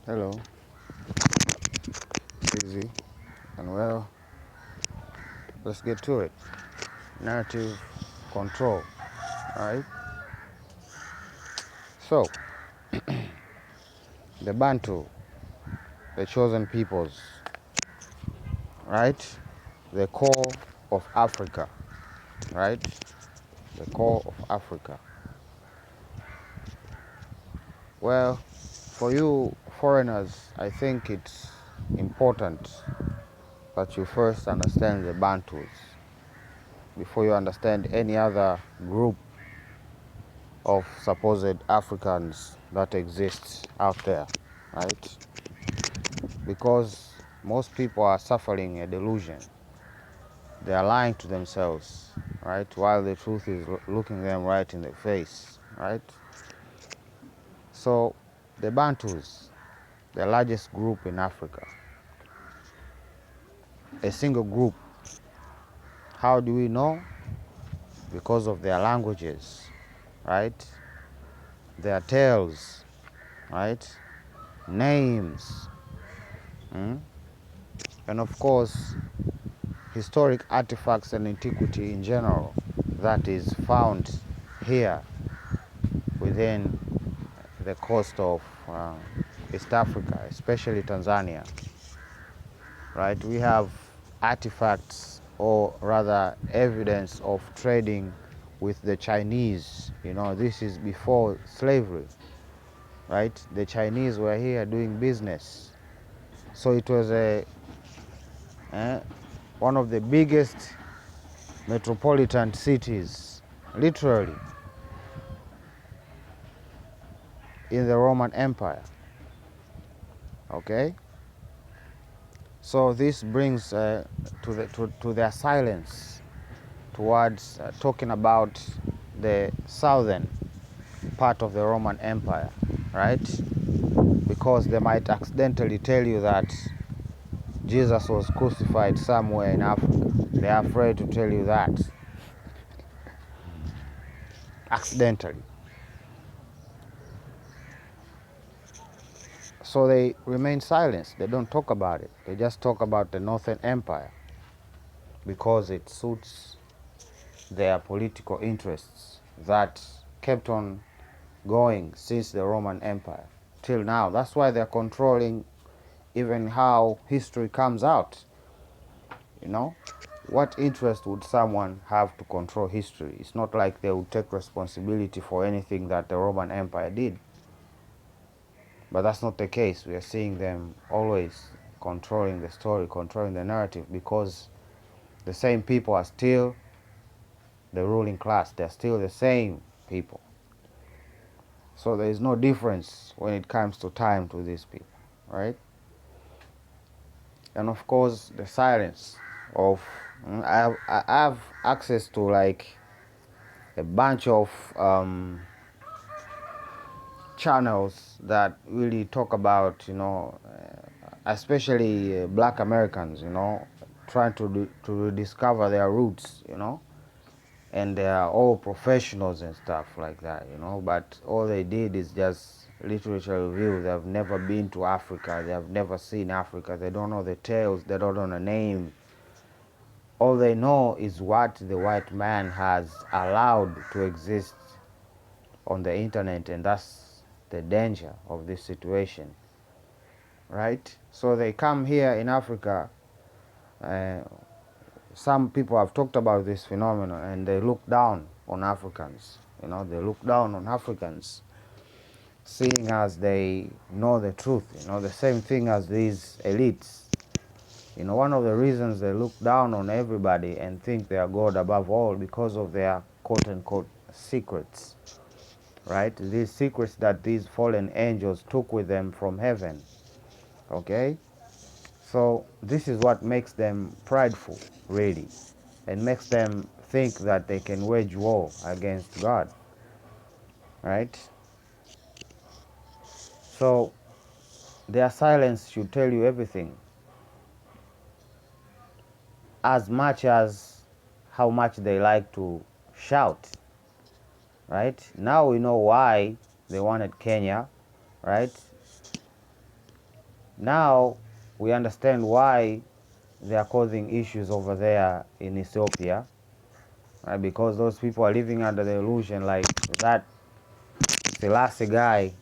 Hello, it's easy. And well, let's get to it. Narrative control, right? So, the Bantu, the chosen peoples, right? The core of Africa, right? The core of Africa. Well, for you foreigners, I think it's important that you first understand the Bantus before you understand any other group of supposed Africans that exists out there, right? Because most people are suffering a delusion. They are lying to themselves, right? While the truth is looking them right in the face, right? So the Bantus, the largest group in Africa, a single group. How do we know? Because of their languages, right? Their tales, right? Names, and of course, historic artifacts and antiquity in general that is found here within the coast of East Africa, especially Tanzania, right? We have artifacts, or rather evidence of trading with the Chinese. This is before slavery, right? The Chinese were here doing business. So it was one of the biggest metropolitan cities, literally, in the Roman Empire. Okay? So this brings to their silence towards talking about the southern part of the Roman Empire, right? Because they might accidentally tell you that Jesus was crucified somewhere in Africa. They are afraid to tell you that accidentally. So they remain silent. They don't talk about it. They just talk about the Northern Empire because it suits their political interests that kept on going since the Roman Empire till now. That's why they're controlling even how history comes out. What interest would someone have to control history? It's not like they would take responsibility for anything that the Roman Empire did. But that's not the case. We are seeing them always controlling the story, controlling the narrative, because the same people are still the ruling class. They're still the same people. So there is no difference when it comes to time to these people, right? And of course, the silence of I have access to like a bunch of channels that really talk about, especially black Americans, trying to rediscover their roots, and they are all professionals and stuff like that, but all they did is just literature review. They've never been to Africa, they have never seen Africa, they don't know the tales, they don't know the name. All they know is what the white man has allowed to exist on the internet, and that's the danger of this situation, right? So they come here in Africa. uh, some people have talked about this phenomenon, and they look down on Africans. They look down on Africans, seeing as they know the truth. The same thing as these elites. One of the reasons they look down on everybody and think they are God above all, because of their quote unquote secrets, right? These secrets that these fallen angels took with them from heaven. Okay? So this is what makes them prideful, really, and makes them think that they can wage war against God, right? So their silence should tell you everything, as much as how much they like to shout, right? Now we know why they wanted Kenya, right? Now we understand why they are causing issues over there in Ethiopia, right? Because those people are living under the illusion like that Selassie guy.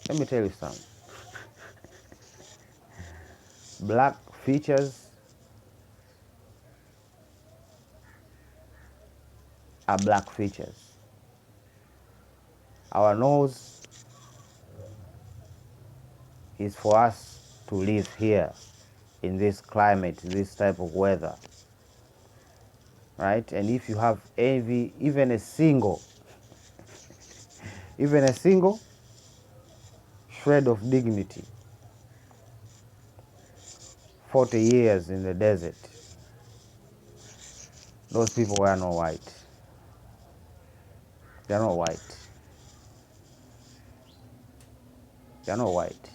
Let me tell you something. Black features are black features. Our nose is for us to live here in this climate, this type of weather, right? And if you have envy, even a single shred of dignity, 40 years in the desert, those people were not white. They're not white. They're not white.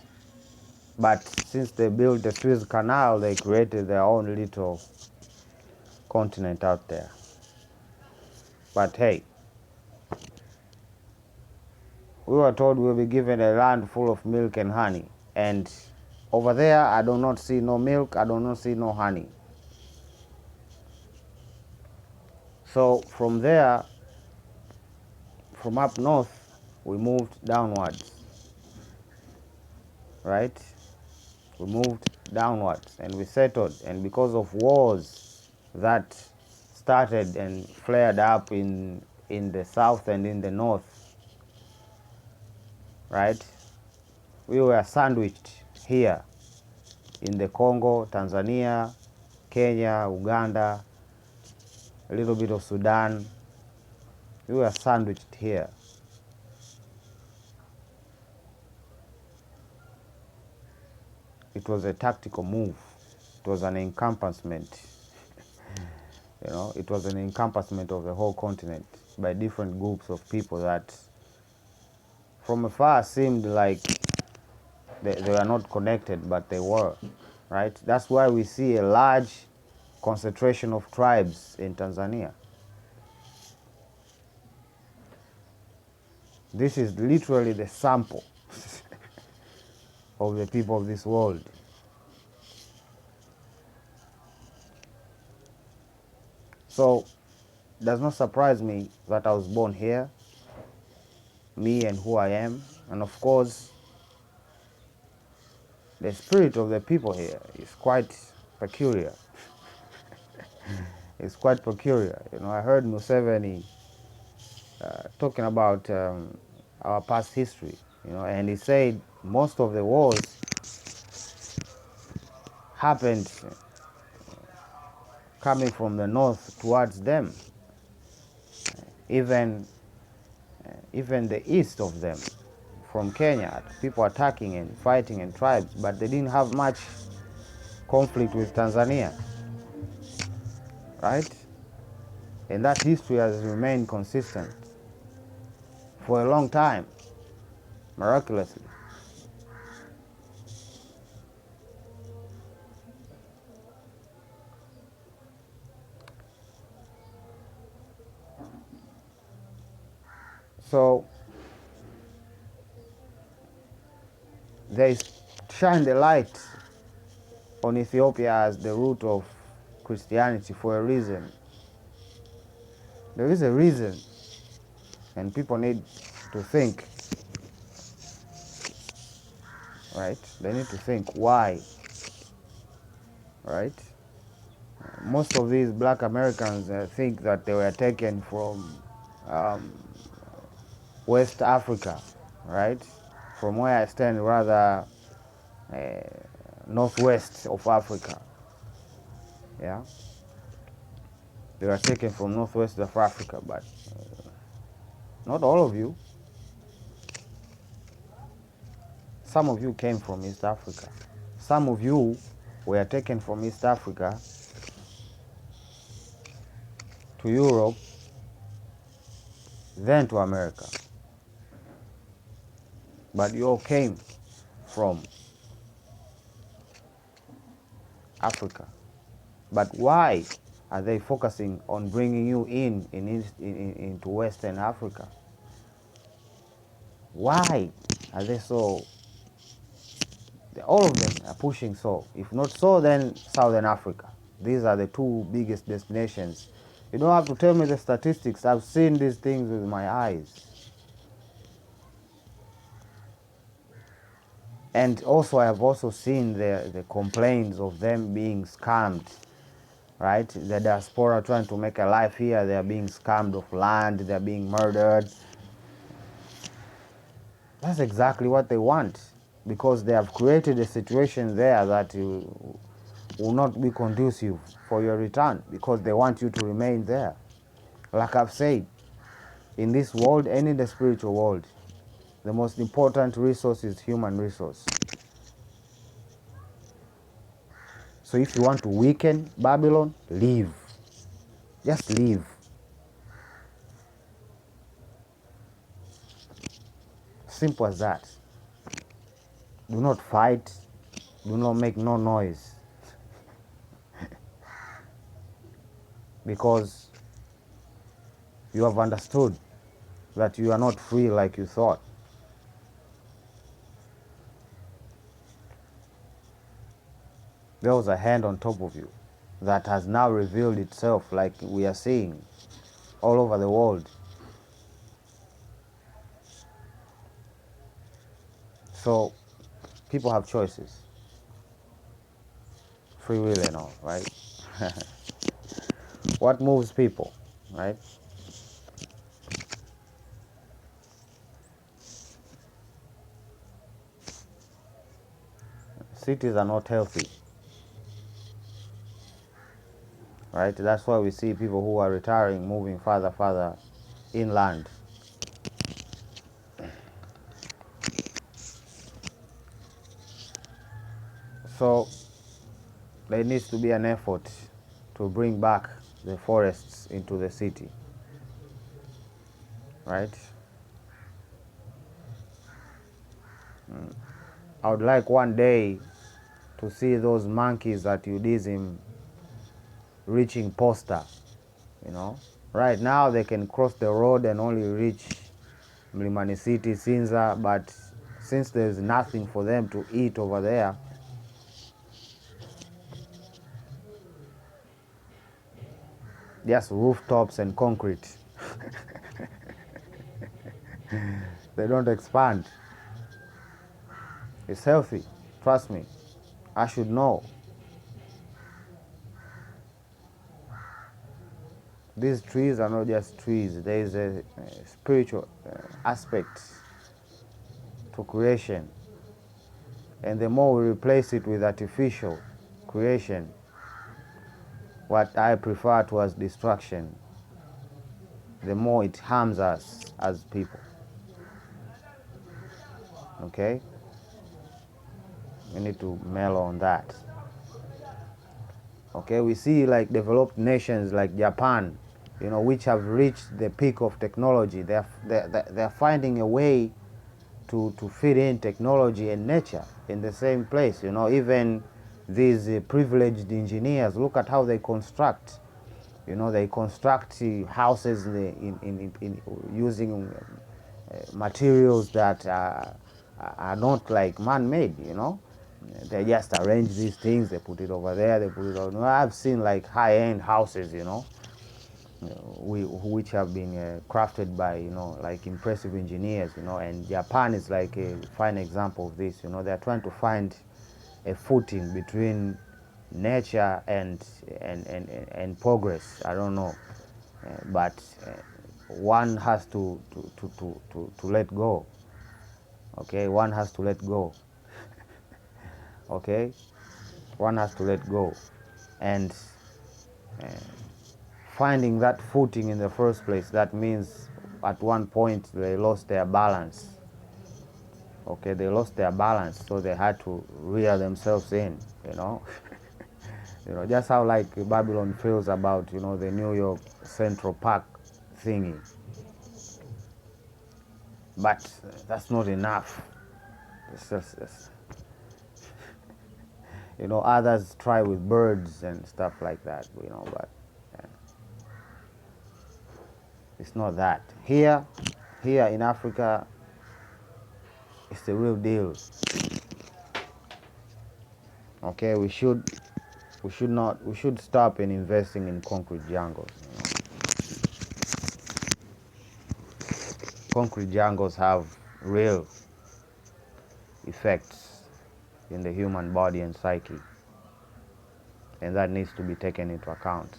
But since they built the Suez Canal, they created their own little continent out there. But hey, we were told we'll be given a land full of milk and honey. And over there, I do not see no milk, I do not see no honey. So from there, from up north, we moved downwards, right? We moved downwards and we settled. And because of wars that started and flared up in the south and in the north, right? We were sandwiched here in the Congo, Tanzania, Kenya, Uganda, a little bit of Sudan. We were sandwiched here. It was a tactical move. It was an encompassment. It was an encompassment of the whole continent by different groups of people that from afar seemed like they were not connected, but they were, right? That's why we see a large concentration of tribes in Tanzania. This is literally the sample of the people of this world. So it does not surprise me that I was born here, me and who I am, and of course the spirit of the people here is quite peculiar. It's quite peculiar. I heard Museveni talking about our past history, and he said most of the wars happened coming from the north towards them, even the east of them, from Kenya, people attacking and fighting in tribes, but they didn't have much conflict with Tanzania, right? And that history has remained consistent for a long time, miraculously. So they shine the light on Ethiopia as the root of Christianity for a reason. There is a reason, and people need to think, right? They need to think why, right? Most of these black Americans think that they were taken from West Africa, right? From where I stand, rather northwest of Africa. Yeah, they were taken from northwest of Africa, but not all of you. Some of you came from East Africa. Some of you were taken from East Africa to Europe, then to America. But you all came from Africa. But why are they focusing on bringing you into Western Africa? Why are they so? All of them are pushing so. If not so, then Southern Africa. These are the two biggest destinations. You don't have to tell me the statistics. I've seen these things with my eyes. And also, I have also seen the complaints of them being scammed, right? The diaspora trying to make a life here, they are being scammed of land, they are being murdered. That's exactly what they want, because they have created a situation there that will not be conducive for your return, because they want you to remain there. Like I've said, in this world and in the spiritual world, the most important resource is human resource. So if you want to weaken Babylon, leave. Just leave. Simple as that. Do not fight. Do not make no noise. Because you have understood that you are not free like you thought. There was a hand on top of you that has now revealed itself, like we are seeing all over the world. So people have choices, free will and all, right? What moves people, right? Cities are not healthy, right? That's why we see people who are retiring moving further inland. So there needs to be an effort to bring back the forests into the city, right? I would like one day to see those monkeys at Udism reaching Posta, you know. Right now they can cross the road and only reach Mlimani City, Sinza, but since there's nothing for them to eat over there, just rooftops and concrete. They don't expand. It's healthy, trust me. I should know. These trees are not just trees. There is a spiritual aspect to creation. And the more we replace it with artificial creation, what I prefer to as destruction, the more it harms us as people. Okay? We need to mellow on that. Okay, we see like developed nations like Japan, you know, which have reached the peak of technology. They're finding a way to fit in technology and nature in the same place. You know, even these privileged engineers, look at how they construct. You know, they construct houses in using materials that are not like man-made, you know. They just arrange these things, they put it over there, they put it on. I've seen like high-end houses, you know, which have been crafted by, you know, like impressive engineers, you know, and Japan is like a fine example of this. You know, they're trying to find a footing between nature and progress. I don't know, but one has to let go. Okay, one has to let go. Okay, one has to let go, and uh, finding that footing in the first place, that means at one point they lost their balance. Okay, they lost their balance, so they had to reel themselves in, you know. You know, just how like Babylon feels about, you know, the New York Central Park thingy. But that's not enough. It's you know, others try with birds and stuff like that, you know, but it's not that. Here in Africa, It's the real deal. Okay, we should stop in investing in concrete jungles. Concrete jungles have real effects in the human body and psyche, and that needs to be taken into account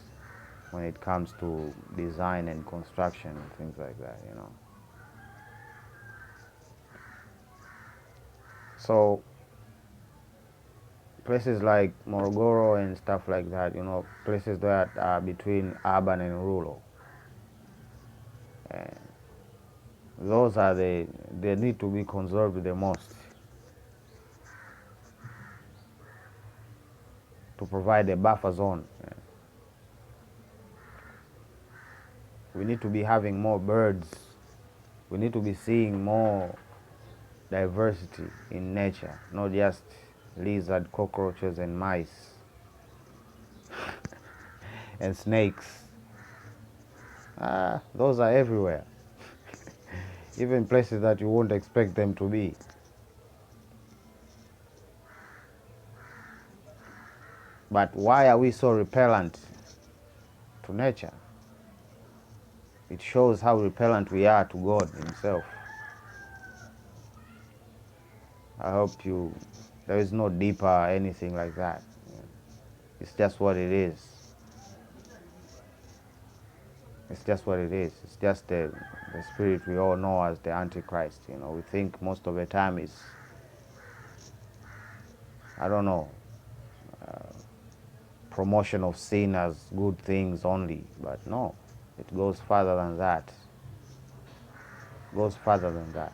when it comes to design and construction and things like that, So places like Morogoro and stuff like that, places that are between urban and rural, those are they need to be conserved the most to provide a buffer zone. We need to be having more birds. We need to be seeing more diversity in nature, not just lizard, cockroaches, and mice and snakes. Those are everywhere, even places that you won't expect them to be. But why are we so repellent to nature? It shows how repellent we are to God Himself. I hope there is no deeper anything like that. It's just what it is. It's just what it is. It's just the spirit we all know as the Antichrist. We think most of the time is, I don't know, promotion of sin as good things only. But no, it goes further than that. It goes further than that.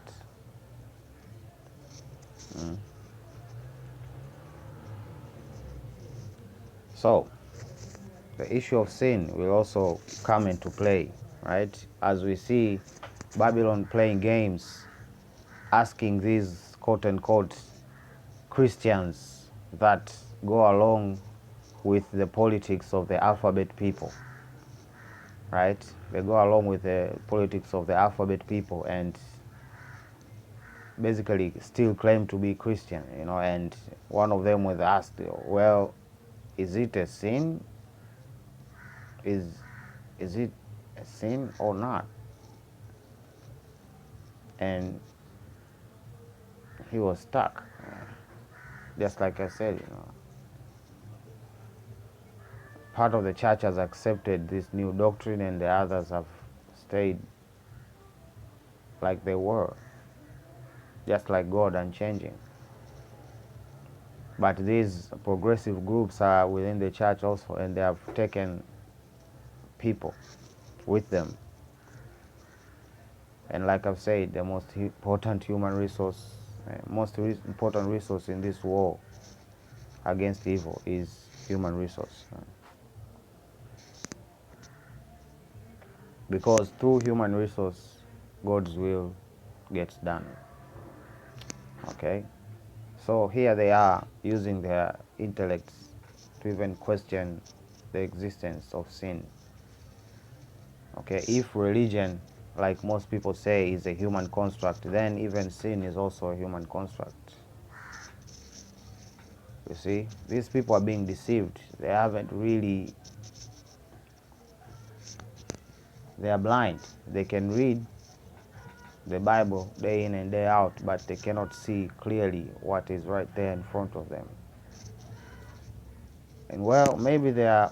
So, the issue of sin will also come into play, right? As we see Babylon playing games, asking these quote-unquote Christians that go along with the politics of the alphabet people, right? They go along with the politics of the alphabet people and basically still claim to be Christian, and one of them was asked, well, is it a sin? Is it a sin or not? And he was stuck. Just like I said, part of the church has accepted this new doctrine and the others have stayed like they were, just like God, unchanging. But these progressive groups are within the church also, and they have taken people with them. And like I've said, the most important human resource, important resource in this war against evil is human resource. Because through human resource, God's will gets done. Okay? So here they are using their intellects to even question the existence of sin. Okay, if religion, like most people say, is a human construct, then even sin is also a human construct. You see, these people are being deceived. They are blind. They can read the Bible day in and day out, but they cannot see clearly what is right there in front of them. And well, maybe they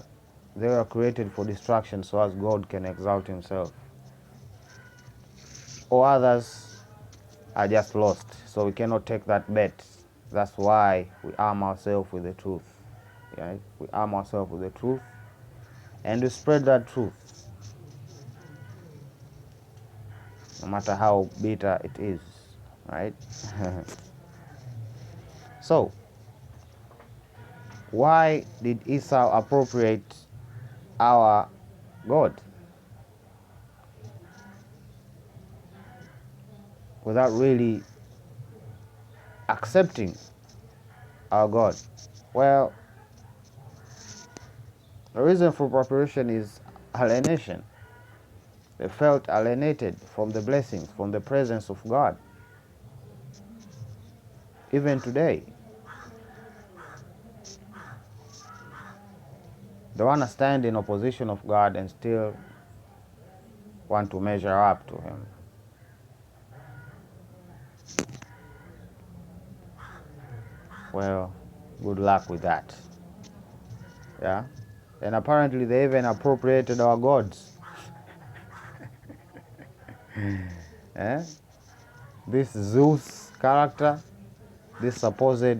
were created for destruction so as God can exalt Himself. Or others are just lost, so we cannot take that bet. That's why we arm ourselves with the truth. Right? We arm ourselves with the truth and we spread that truth, no matter how bitter it is, right? So, why did Esau appropriate our God without really accepting our God? Well, the reason for appropriation is alienation. They felt alienated from the blessings, from the presence of God. even today. They want to stand in opposition of God and still want to measure up to him. Well, good luck with that. Yeah? And apparently they even appropriated our gods. Eh? This Zeus character, this supposed,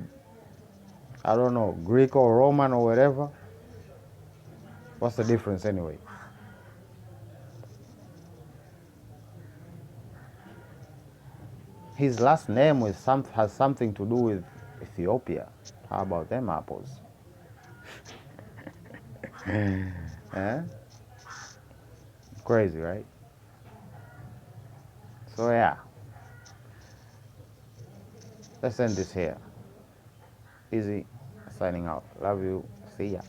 I don't know, Greek or Roman or whatever. What's the difference anyway? His last name has something to do with Ethiopia. How about them apples? Eh? Crazy, right? So yeah, let's end this here. Easy, signing out. Love you. See ya.